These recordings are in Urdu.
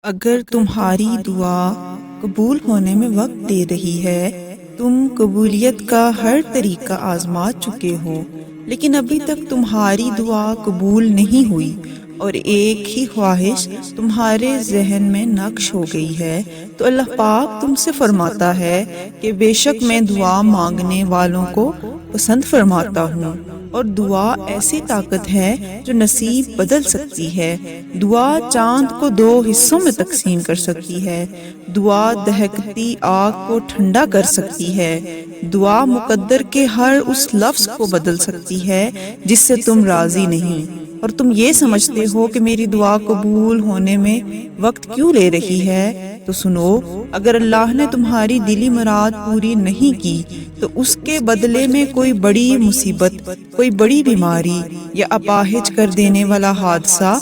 اگر تمہاری دعا قبول ہونے میں وقت دے رہی ہے، تم قبولیت کا ہر طریقہ آزما چکے ہو، لیکن ابھی تک تمہاری دعا قبول نہیں ہوئی اور ایک ہی خواہش تمہارے ذہن میں نقش ہو گئی ہے، تو اللہ پاک تم سے فرماتا ہے کہ بے شک میں دعا مانگنے والوں کو پسند فرماتا ہوں، اور دعا ایسی طاقت ہے جو نصیب بدل سکتی ہے۔ دعا چاند کو 2 حصوں میں تقسیم کر سکتی ہے، دعا دہکتی آگ کو ٹھنڈا کر سکتی ہے، دعا مقدر کے ہر اس لفظ کو بدل سکتی ہے جس سے تم راضی نہیں، اور تم یہ سمجھتے ہو کہ میری دعا قبول ہونے میں وقت کیوں لے رہی ہے۔ تو سنو، اگر اللہ نے تمہاری دلی مراد پوری نہیں کی تو اس کے بدلے میں کوئی بڑی مصیبت، کوئی بڑی بیماری یا اپاہج کر دینے والا حادثہ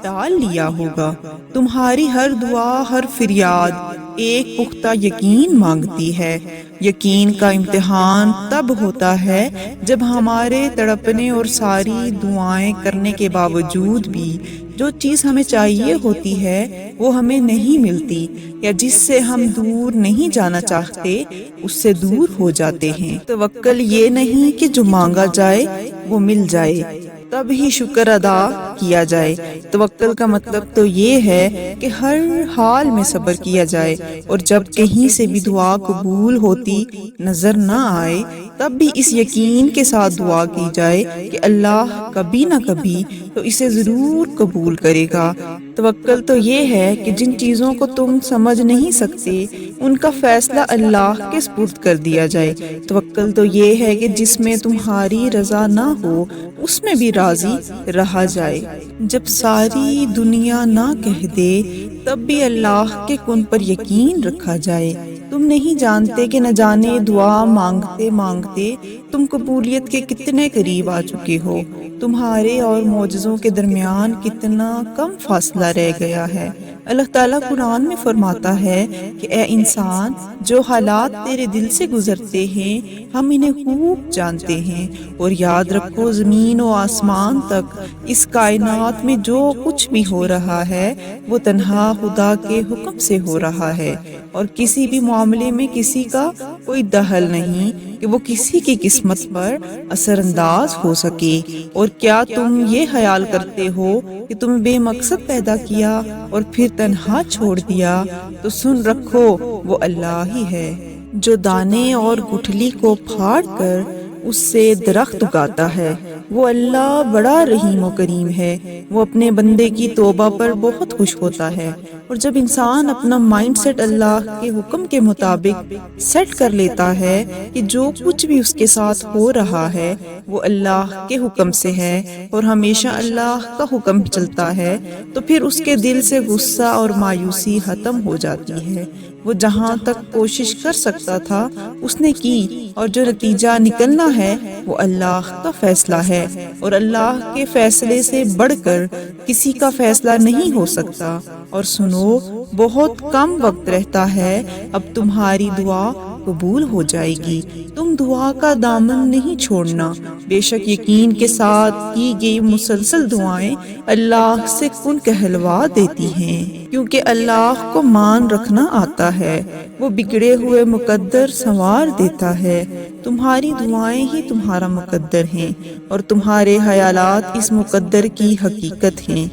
ٹال لیا ہوگا۔ تمہاری ہر دعا، ہر فریاد ایک پختہ یقین مانگتی ہے۔ یقین کا امتحان تب ہوتا ہے جب ہمارے تڑپنے اور ساری دعائیں کرنے کے باوجود بھی جو چیز ہمیں چاہیے ہوتی ہے وہ ہمیں نہیں ملتی، یا جس سے ہم دور نہیں جانا چاہتے اس سے دور ہو جاتے ہیں۔ توکل یہ نہیں کہ جو مانگا جائے وہ مل جائے تب ہی شکر ادا کیا جائے۔ توکل کا مطلب تو یہ ہے کہ ہر حال میں صبر کیا جائے، اور جب کہیں سے بھی دعا قبول ہوتی نظر نہ آئے تب بھی اس یقین کے ساتھ دعا کی جائے کہ اللہ کبھی نہ کبھی تو اسے ضرور قبول کرے گا۔ توکل تو یہ ہے کہ جن چیزوں کو تم سمجھ نہیں سکتے ان کا فیصلہ اللہ کے سپرد کر دیا جائے۔ توکل تو یہ ہے کہ جس میں تمہاری رضا نہ ہو اس میں بھی راضی رہا جائے۔ جب ساری دنیا نہ کہہ دے تب بھی اللہ کے کن پر یقین رکھا جائے۔ تم نہیں جانتے کہ نہ جانے دعا مانگتے مانگتے تم قبولیت کے کتنے قریب آ چکے ہو، تمہارے اور معجزوں کے درمیان کتنا کم فاصلہ رہ گیا ہے۔ اللہ تعالیٰ قرآن میں فرماتا ہے کہ اے انسان، جو حالات تیرے دل سے گزرتے ہیں ہم انہیں خوب جانتے ہیں، اور یاد رکھو زمین و آسمان تک اس کائنات میں جو کچھ بھی ہو رہا ہے وہ تنہا خدا کے حکم سے ہو رہا ہے، اور کسی بھی معاملے میں کسی کا کوئی دخل نہیں کہ وہ کسی کی قسمت پر اثر انداز ہو سکے۔ اور کیا تم یہ خیال کرتے ہو کہ تمہیں بے مقصد پیدا کیا اور پھر تنہا چھوڑ دیا؟ تو سن رکھو وہ اللہ ہی ہے جو دانے اور گٹھلی کو پھاڑ کر اس سے درخت اگاتا ہے۔ وہ اللہ بڑا رحیم و کریم ہے، وہ اپنے بندے کی توبہ پر بہت خوش ہوتا ہے۔ اور جب انسان اپنا مائنڈ سیٹ اللہ کے حکم کے مطابق سیٹ کر لیتا ہے کہ جو کچھ بھی اس کے ساتھ ہو رہا ہے وہ اللہ کے حکم سے ہے اور ہمیشہ اللہ کا حکم چلتا ہے، تو پھر اس کے دل سے غصہ اور مایوسی ختم ہو جاتی ہے۔ وہ جہاں تک کوشش کر سکتا تھا اس نے کی، اور جو نتیجہ نکلنا ہے وہ اللہ کا فیصلہ ہے، اور اللہ کے فیصلے سے بڑھ کر کسی کا فیصلہ نہیں ہو سکتا۔ اور سنو، بہت کم وقت رہتا ہے، اب تمہاری دعا قبول ہو جائے گی۔ تم دعا کا دامن نہیں چھوڑنا، بے شک یقین کے ساتھ کی گئی مسلسل دعائیں اللہ سے کن کہلوا دیتی ہیں، کیونکہ اللہ کو مان رکھنا آتا ہے، وہ بگڑے ہوئے مقدر سنوار دیتا ہے۔ تمہاری دعائیں ہی تمہارا مقدر ہیں، اور تمہارے خیالات اس مقدر کی حقیقت ہیں۔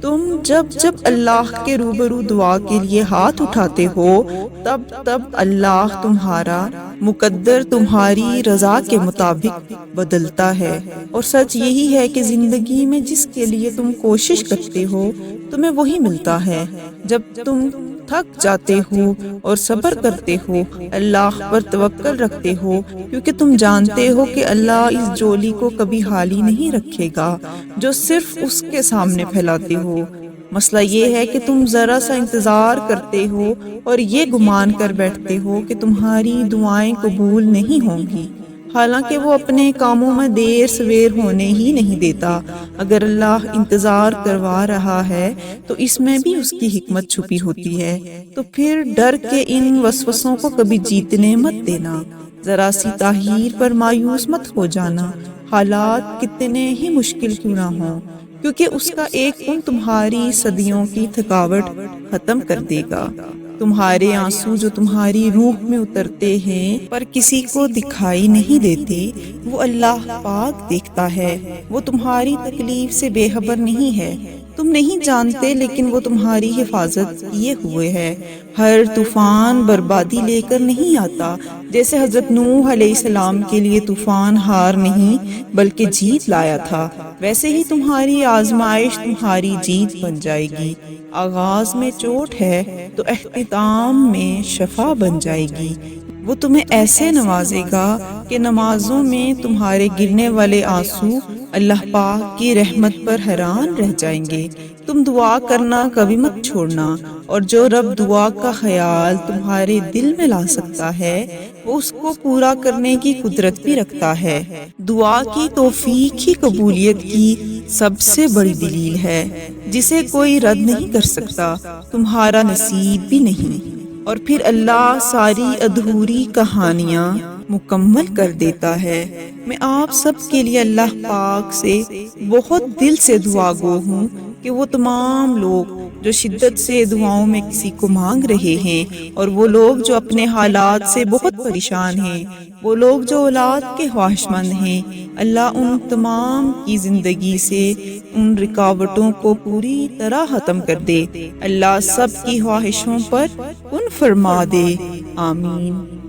تم جب اللہ کے روبرو دعا کے لیے ہاتھ اٹھاتے ہو تب اللہ تمہارا مقدر تمہاری رضا کے مطابق بدلتا ہے۔ اور سچ یہی ہے کہ زندگی میں جس کے لیے تم کوشش کرتے ہو تمہیں وہی ملتا ہے۔ جب تم تھک جاتے ہو اور صبر کرتے ہو، اللہ پر توکل رکھتے ہو، کیونکہ تم جانتے ہو کہ اللہ اس جولی کو کبھی خالی نہیں رکھے گا جو صرف اس کے سامنے پھیلاتے ہو۔ مسئلہ یہ ہے کہ تم ذرا سا انتظار کرتے ہو اور یہ گمان کر بیٹھتے ہو کہ تمہاری دعائیں قبول نہیں ہوں گی، حالانکہ وہ اپنے کاموں میں دیر سویر ہونے ہی نہیں دیتا۔ اگر اللہ انتظار کروا رہا ہے تو اس میں بھی اس کی حکمت چھپی ہوتی ہے۔ تو پھر ڈر کے ان وسوسوں کو کبھی جیتنے مت دینا، ذرا سی تاخیر پر مایوس مت ہو جانا، حالات کتنے ہی مشکل کیوں نہ ہوں۔ کیونکہ اس کا ایک کن تمہاری صدیوں کی تھکاوٹ ختم کر دے گا۔ تمہارے آنسو جو تمہاری روح میں اترتے ہیں پر کسی کو دکھائی نہیں دیتے، وہ اللہ پاک دیکھتا ہے۔ وہ تمہاری تکلیف سے بے خبر نہیں ہے، تم نہیں جانتے، لیکن وہ تمہاری حفاظت کیے ہوئے ہے۔ ہر طوفان بربادی لے کر نہیں آتا، جیسے حضرت نوح علیہ السلام کے لیے طوفان ہار نہیں بلکہ جیت لایا تھا، ویسے ہی تمہاری آزمائش تمہاری جیت بن جائے گی۔ آغاز میں چوٹ ہے تو اختتام میں شفا بن جائے گی۔ وہ تمہیں ایسے نوازے گا کہ نمازوں میں تمہارے گرنے والے آنسو اللہ پاک کی رحمت پر حیران رہ جائیں گے۔ تم دعا کرنا کبھی مت چھوڑنا، اور جو رب دعا کا خیال تمہارے دل میں لا سکتا ہے وہ اس کو پورا کرنے کی قدرت بھی رکھتا ہے۔ دعا کی توفیق ہی قبولیت کی سب سے بڑی دلیل ہے، جسے کوئی رد نہیں کر سکتا، تمہارا نصیب بھی نہیں۔ اور پھر اللہ ساری ادھوری کہانیاں مکمل کر دیتا ہے۔ میں آپ سب کے لیے اللہ پاک سے بہت دل سے دعا گو ہوں کہ وہ تمام لوگ جو شدت سے دعاؤں میں کسی کو مانگ رہے ہیں، اور وہ لوگ جو اپنے حالات سے بہت پریشان ہیں، وہ لوگ جو اولاد کے خواہش مند ہیں، اللہ ان تمام کی زندگی سے ان رکاوٹوں کو پوری طرح ختم کر دے۔ اللہ سب کی خواہشوں پر کن فرما دے۔ آمین۔